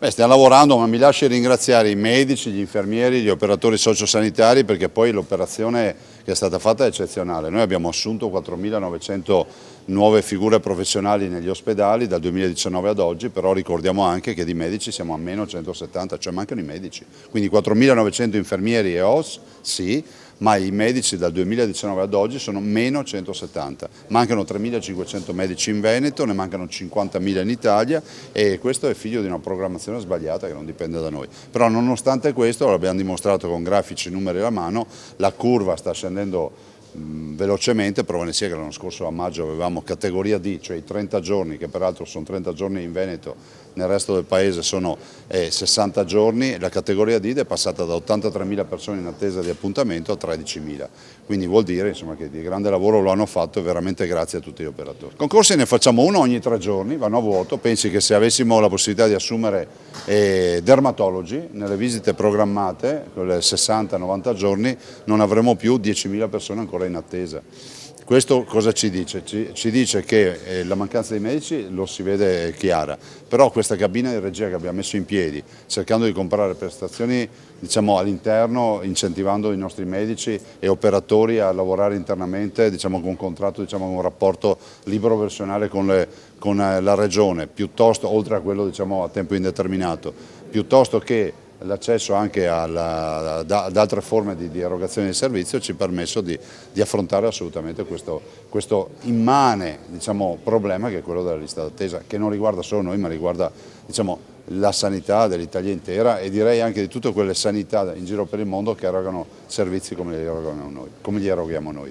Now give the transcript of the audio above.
Stiamo lavorando, ma mi lasci ringraziare i medici, gli infermieri, gli operatori sociosanitari, perché poi l'operazione che è stata fatta è eccezionale. Noi abbiamo assunto 4.900 nuove figure professionali negli ospedali dal 2019 ad oggi, però ricordiamo anche che di medici siamo a meno 170, cioè mancano i medici. Quindi 4.900 infermieri e OS, sì, ma i medici dal 2019 ad oggi sono meno 170. Mancano 3.500 medici in Veneto, ne mancano 50.000 in Italia e questo è figlio di una programmazione sbagliata che non dipende da noi. Però nonostante questo, l'abbiamo dimostrato con grafici, numeri alla mano, la curva sta scendendo velocemente. Prova ne sia che l'anno scorso a maggio avevamo categoria D, cioè i 30 giorni, che peraltro sono 30 giorni in Veneto, nel resto del paese sono 60 giorni, la categoria D è passata da 83.000 persone in attesa di appuntamento a 13.000, quindi vuol dire insomma, che di grande lavoro lo hanno fatto, veramente grazie a tutti gli operatori. Concorsi ne facciamo uno ogni 3 giorni, vanno a vuoto. Pensi che se avessimo la possibilità di assumere dermatologi nelle visite programmate, quelle 60-90 giorni, non avremo più 10.000 persone ancora in attesa. Questo cosa ci dice? Ci dice che la mancanza di medici lo si vede chiara, però questa cabina di regia che abbiamo messo in piedi, cercando di comprare prestazioni diciamo, all'interno, incentivando i nostri medici e operatori a lavorare internamente diciamo, con un contratto, diciamo, con un rapporto libero versionale con la Regione, piuttosto, oltre a quello diciamo, a tempo indeterminato, piuttosto che l'accesso anche ad altre forme di erogazione di servizio ci ha permesso di affrontare assolutamente questo immane diciamo, problema che è quello della lista d'attesa, che non riguarda solo noi ma riguarda diciamo, la sanità dell'Italia intera e direi anche di tutte quelle sanità in giro per il mondo che erogano servizi come li eroghiamo noi.